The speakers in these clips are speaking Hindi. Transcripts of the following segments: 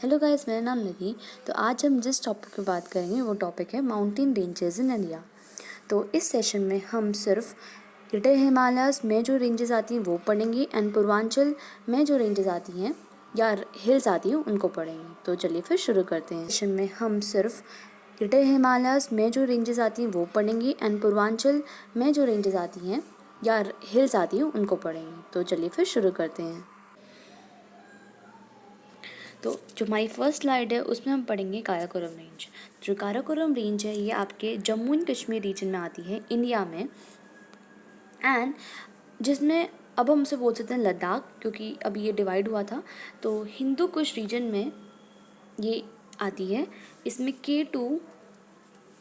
हेलो गाइस, मेरा नाम निधि। तो आज हम जिस टॉपिक पे बात करेंगे वो टॉपिक है माउंटेन रेंजेस इन इंडिया। तो इस सेशन में हम सिर्फ ग्रेटर हिमालयाज़ में जो रेंजेस आती हैं वो पढ़ेंगे एंड पूर्वांचल में जो रेंजेस आती हैं या हिल्स आती हैं उनको पढ़ेंगे। तो चलिए फिर शुरू करते हैं। सेशन में हम सिर्फ ग्रेटर हिमालयाज़ में जो रेंजेस आती हैं वो पढ़ेंगे एंड पूर्वांचल में जो रेंजेस आती हैं या हिल्स आती हैं उनको पढ़ेंगे। तो चलिए फिर शुरू करते हैं। तो जो हमारी फर्स्ट स्लाइड है उसमें हम पढ़ेंगे काराकोरम रेंज। जो काराकोरम रेंज है ये आपके जम्मू एंड कश्मीर रीजन में आती है इंडिया में, एंड जिसमें अब हम उसे बोल सकते हैं लद्दाख, क्योंकि अभी ये डिवाइड हुआ था। तो हिंदू कुश रीजन में ये आती है। इसमें K2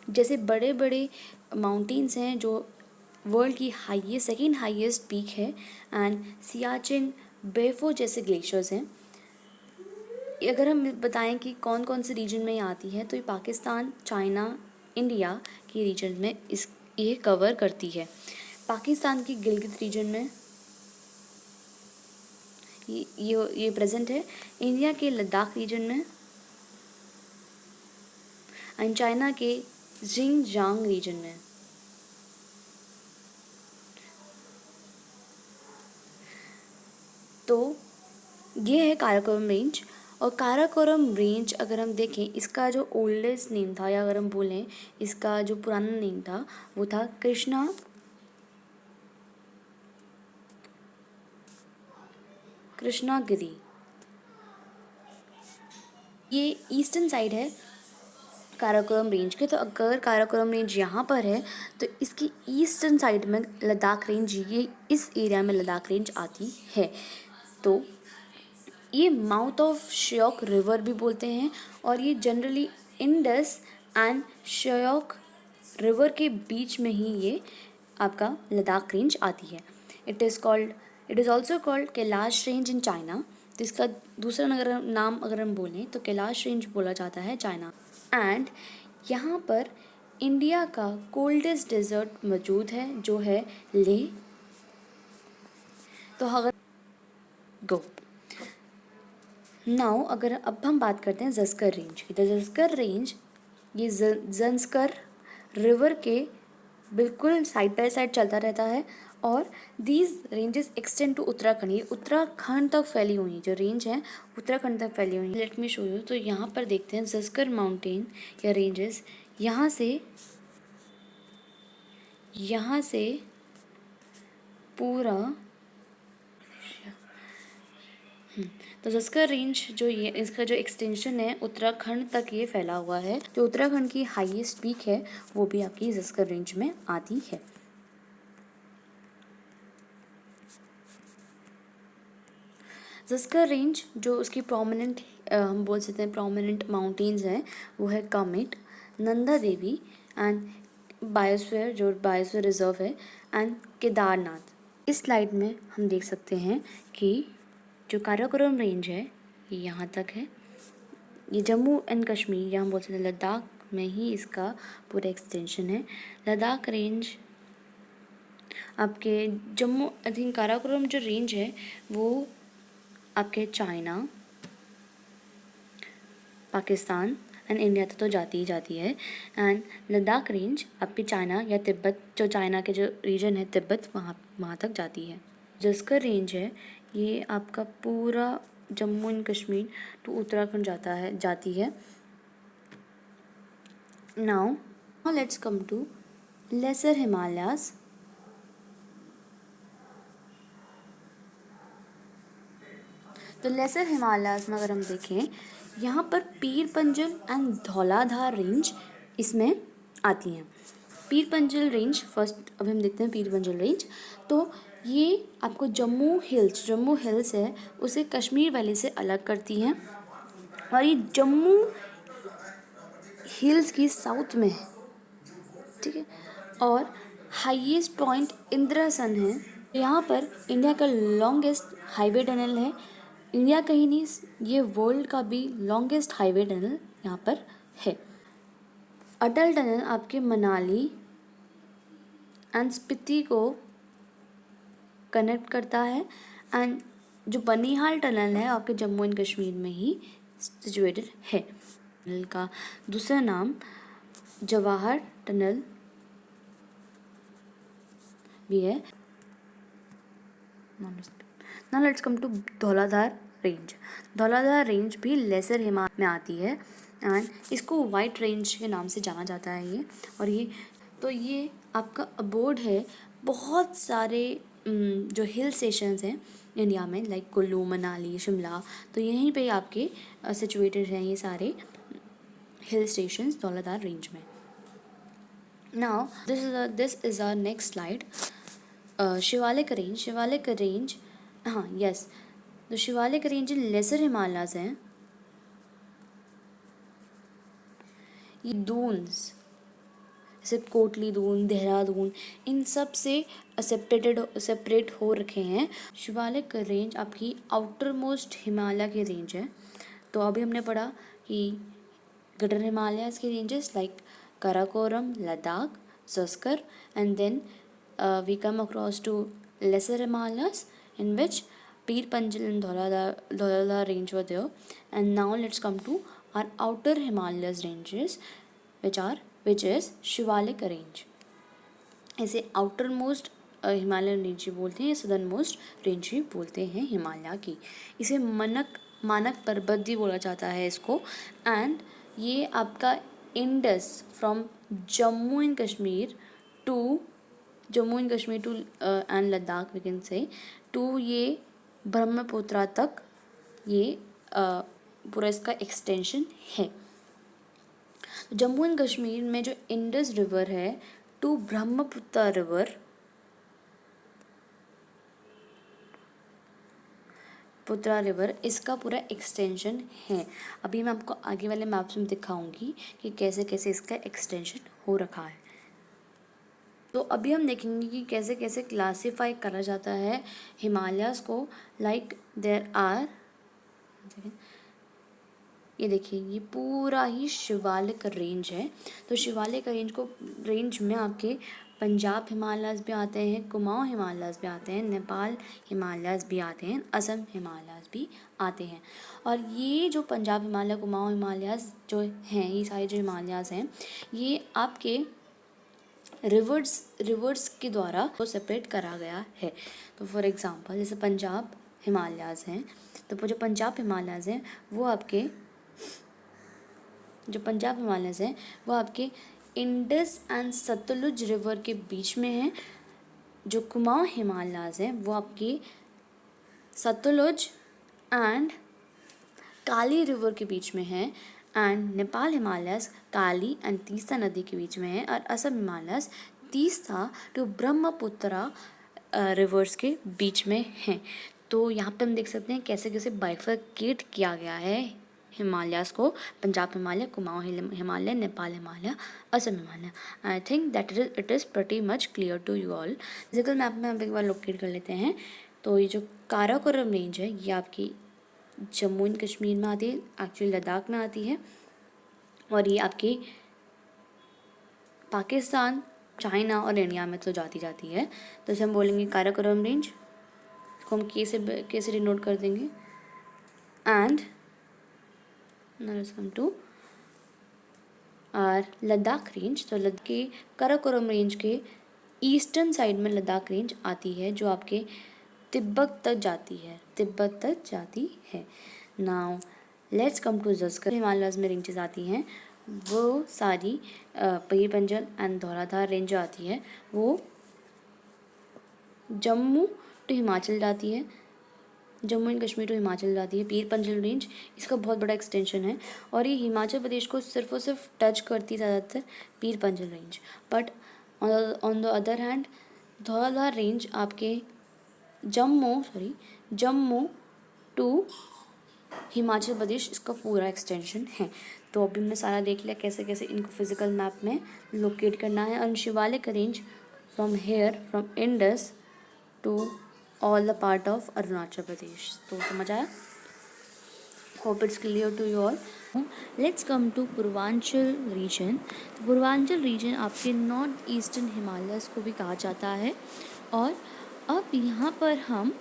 जैसे बड़े बड़े माउंटेन्स हैं जो वर्ल्ड की सेकेंड हाईएस्ट पीक है, एंड सियाचिन, बेफो जैसे ग्लेशियर्स हैं। अगर हम बताएं कि कौन कौन से रीजन में ये आती है तो ये पाकिस्तान, चाइना, इंडिया के रीजन में ये कवर करती है। पाकिस्तान की गिलगित रीजन में ये प्रेजेंट है, इंडिया के लद्दाख रीजन में, एंड चाइना के जिंगजांग रीजन में। तो ये है काराकोरम रेंज। और काराकोरम रेंज अगर हम देखें, इसका जो ओल्डेस्ट नेम था या अगर हम बोलें इसका जो पुराना नेम था वो था कृष्णागिरी। ये ईस्टर्न साइड है काराकोरम रेंज के। तो अगर काराकोरम रेंज यहाँ पर है तो इसकी ईस्टर्न साइड में लद्दाख रेंज, ये इस एरिया में लद्दाख रेंज आती है। तो ये माउथ ऑफ श्योक रिवर भी बोलते हैं, और ये generally Indus and Shyok river के बीच में ही ये आपका लद्दाख रेंज आती है। It is also called Kailash range in China. तो इसका दूसरा नाम अगर हम बोलें तो कैलाश रेंज बोला जाता है चाइना। एंड यहाँ पर इंडिया का कोल्डेस्ट डेजर्ट मौजूद है जो है लेह। तो अगर गो नाउ अगर अब हम बात करते हैं ज़स्कर रेंज की। तो ज़स्कर रेंज ये ज़ंस्कर रिवर के बिल्कुल साइड बाय साइड चलता रहता है, और these ranges extend to Uttarakhand. ये उत्तराखंड तक फैली हुई है, जो रेंज है उत्तराखंड तक फैली हुई है। Let me show you. तो यहाँ पर देखते हैं ज़स्कर माउंटेन या रेंजेस यहाँ से पूरा तो ज़स्कर रेंज जो ये इसका जो एक्सटेंशन है उत्तराखंड तक ये फैला हुआ है। जो उत्तराखंड की हाईएस्ट पीक है वो भी आपकी ज़स्कर रेंज में आती है। ज़स्कर रेंज जो उसकी प्रोमिनेंट हम बोल सकते हैं प्रोमिनेंट माउंटेन्स हैं वो है Kamet, Nanda Devi, and biosphere reserve है, एंड केदारनाथ। इस स्लाइड में हम देख सकते हैं कि जो काराकोरम रेंज है ये यहाँ तक है। ये जम्मू एंड कश्मीर या हम बोल सकते हैं लद्दाख में ही इसका पूरा एक्सटेंशन है। लद्दाख रेंज आपके जम्मू आई थिंक काराकोरम जो रेंज है वो आपके चाइना, पाकिस्तान एंड इंडिया तक तो जाती ही जाती है। एंड लद्दाख रेंज आपकी चाइना या तिब्बत, जो चाइना के जो रीजन है तिब्बत, वहाँ तक जाती है। ज़स्कर रेंज है ये आपका पूरा जम्मू एंड कश्मीर टू उत्तराखंड जाती है। Now let's come to lesser Himalayas. तो लेसर हिमालयाज़ में अगर हम देखें यहाँ पर पीर पंजल एंड धौलाधार रेंज इसमें आती हैं। पीर पंजल रेंज फर्स्ट अभी हम देखते हैं पीर पंजल रेंज। तो ये आपको जम्मू हिल्स है उसे कश्मीर वैली से अलग करती हैं, और ये जम्मू हिल्स की साउथ में है, ठीक है। और हाईएस्ट पॉइंट इंद्रासन है। यहाँ पर इंडिया का लॉन्गेस्ट हाईवे टनल है। इंडिया का ही नहीं, ये वर्ल्ड का भी लॉन्गेस्ट हाईवे टनल यहाँ पर है। अटल टनल आपके मनाली एंड स्पीति को कनेक्ट करता है, एंड जो बनिहाल टनल है आपके जम्मू एंड कश्मीर में ही सिचुएटेड है। टनल का दूसरा नाम जवाहर टनल भी है। Now let's come to Dhauladhar range. Dhauladhar range भी लेसर हिमालय में आती है एंड इसको वाइट रेंज के नाम से जाना जाता है ये। और ये आपका अबोर्ड है बहुत सारे जो हिल स्टेशंस हैं इंडिया में, लाइक कुल्लू, मनाली, शिमला, तो यहीं पे आपके सिचुएटेड हैं ये सारे हिल स्टेशंस धौलाधार रेंज में। Now this is our next slide. Shivalik range. Shivalik range, हाँ यस, तो शिवालिक रेंज लेसर हिमालयाज हैं। ये दून्स जैसे कोटली दून, देहरादून, इन सब से सेपरेट हो रखे हैं। शिवालिक रेंज आपकी आउटर मोस्ट हिमालय की रेंज है। तो अभी हमने पढ़ा कि ग्रेटर हिमालयाज की ranges like Karakoram, Ladakh, Zanskar, and then we come across to lesser Himalayas in which Pir Panjal and Dhauladhar range were there. And now let's come to our outer Himalayas ranges which is Shivalik range. इसे आउटर मोस्ट हिमालयन रेंज ही बोलते हैं, सदर्न मोस्ट रेंज ही बोलते हैं हिमालय की। इसे मानक पर्वत भी बोला जाता है इसको। एंड ये आपका Indus from Jammu and Kashmir to and Ladakh we can say to ये ब्रह्मपुत्रा तक ये पूरा इसका एक्सटेंशन है। जम्मू एंड कश्मीर में जो इंडस रिवर है टू ब्रह्मपुत्रा रिवर इसका पूरा एक्सटेंशन है। अभी मैं आपको आगे वाले मैप्स में दिखाऊंगी कि कैसे कैसे इसका एक्सटेंशन हो रखा है। तो अभी हम देखेंगे कि कैसे कैसे क्लासिफाई करा जाता है हिमालयाज़ को। लाइक देयर आर, ये देखिए ये पूरा ही शिवालिक रेंज है। तो शिवालिक रेंज में आपके पंजाब हिमालयाज़ भी आते हैं, कुमाऊं हिमालयाज़ भी आते हैं, नेपाल हिमालयाज़ भी आते हैं, असम हिमालयाज़ भी आते हैं। और ये जो पंजाब हिमालय, कुमाऊं हिमालयाज़ जो हैं, ये सारे जो हिमालयाज़ हैं, ये आपके रिवर्स के द्वारा तो सेपरेट करा गया है। तो फॉर एग्जांपल जैसे पंजाब हिमालयाज़ हैं, तो जो पंजाब हिमालयाज़ हैं वो आपके इंडस एंड सतलुज रिवर के बीच में हैं। जो कुमाऊं हिमालयाज़ हैं वो आपके सतलुज एंड काली रिवर के बीच में हैं। एंड नेपाल हिमालयाज़ काली एंड तीस्ता नदी के बीच में है। और असम हिमालयाज़ तीस्ता टू ब्रह्मपुत्रा रिवर्स के बीच में हैं। तो यहाँ पे हम देख सकते हैं कैसे कैसे बाइफरकेट किया गया है हिमालयाज़ को, Punjab Himalaya, Kumaon Himalaya, Nepal Himalaya, Assam Himalaya. I think that it is pretty much clear to you all. Physical map में हम एक बार लोकेट कर लेते हैं। तो ये जो काराकोरम रेंज है ये आपकी जम्मू एंड कश्मीर में आती है, एक्चुअली लद्दाख में आती है। और ये आपकी पाकिस्तान, चाइना और इंडिया में तो जाती है। तो इसे हम बोलेंगे काराकोरम रेंज, इसको हम कैसे डिनोट कर देंगे। And let's come to our Ladakh range. तो लद्दाख के काराकोरम रेंज के ईस्टर्न साइड में लद्दाख रेंज आती है जो आपके तिब्बत तक जाती है। Now let's come to Zanskar. Himalayas में रेंजेस आती हैं वो सारी पीर पंजल एंड धौलाधार रेंज आती है वो जम्मू टू हिमाचल जाती है, जम्मू एंड कश्मीर टू हिमाचल जाती है। पीर पंजल रेंज इसका बहुत बड़ा एक्सटेंशन है और ये हिमाचल प्रदेश को सिर्फ और सिर्फ टच करती ज़्यादातर पीर Panjal range. But on the other hand Dhauladhar range आपके जम्मू टू हिमाचल प्रदेश इसका पूरा एक्सटेंशन है। तो अभी हमने सारा देख लिया कैसे कैसे इनको फिजिकल मैप में लोकेट करना है। और Shivalik range from Indus to all the part of Arunachal Pradesh. तो समझ आया? Hope it's clear to you all. Let's come to Purvanchal region. तो पूर्वांचल रीजन आपके नॉर्थ ईस्टर्न हिमालयस को भी कहा जाता है। और अब यहाँ पर हम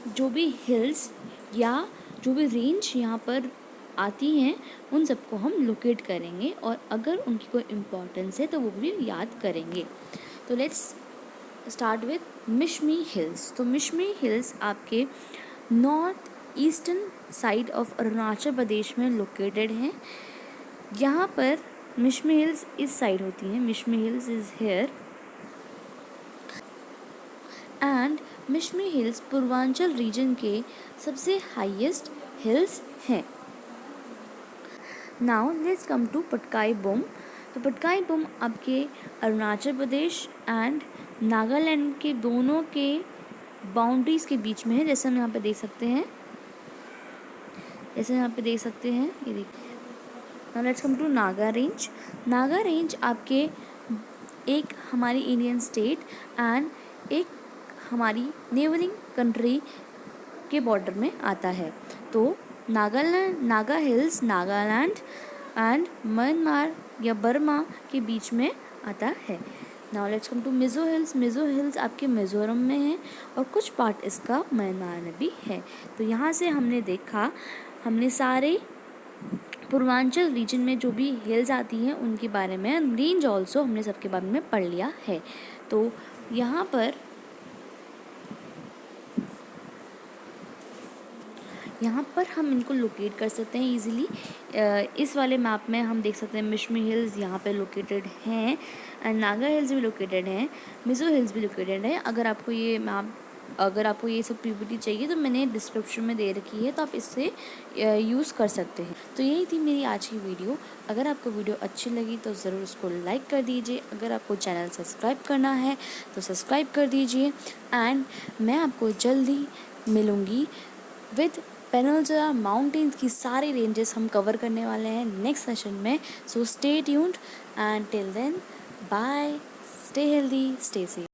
जो भी हिल्स या जो भी रेंज यहाँ पर आती हैं उन सबको हम लोकेट करेंगे और अगर उनकी कोई इम्पोर्टेंस है तो वो भी याद करेंगे। तो let's start with Mishmi hills. तो मिशमी हिल्स आपके north eastern side of Arunachal Pradesh में लोकेटेड हैं। यहाँ पर मिशमी हिल्स इस साइड होती हैं, Mishmi hills is here and Mishmi hills Purvanchal region के सबसे हाईएस्ट हिल्स हैं। Now let's come to Patkai Bum. तो पटकाई बूम आपके अरुणाचल प्रदेश एंड नागालैंड के दोनों के बाउंड्रीज के बीच में है, जैसे हम यहाँ पे देख सकते हैं, ये देखिए। Now let's come to Naga range. Naga range आपके एक हमारी इंडियन स्टेट एंड एक हमारी नेबरिंग कंट्री के बॉर्डर में आता है। तो Naga hills Nagaland and Myanmar या बर्मा के बीच में आता है। Now let's come to Mizo hills. Mizo hills आपके मिज़ोरम में है और कुछ पार्ट इसका म्यांमार में भी है। तो यहाँ से हमने सारे पूर्वांचल रीजन में जो भी हिल्स आती हैं उनके बारे में, रेंज ऑल्सो हमने सबके बारे में पढ़ लिया है। तो यहाँ पर हम इनको लोकेट कर सकते हैं इजीली। इस वाले मैप में हम देख सकते हैं मिशमी हिल्स यहाँ पे लोकेटेड हैं एंड नागा हिल्स भी लोकेटेड हैं, मिज़ो हिल्स भी लोकेटेड है। अगर आपको ये सब पीपीटी चाहिए तो मैंने डिस्क्रिप्शन में दे रखी है, तो आप इससे यूज़ कर सकते हैं। तो यही थी मेरी आज की वीडियो। अगर आपको वीडियो अच्छी लगी तो ज़रूर उसको लाइक कर दीजिए। अगर आपको चैनल सब्सक्राइब करना है तो सब्सक्राइब कर दीजिए एंड मैं आपको जल्दी मिलूँगी विद पेनिनसुला माउंटेन्स की सारी रेंजेस हम कवर करने वाले हैं नेक्स्ट सेशन में। So stay tuned and till then bye, stay healthy, stay safe.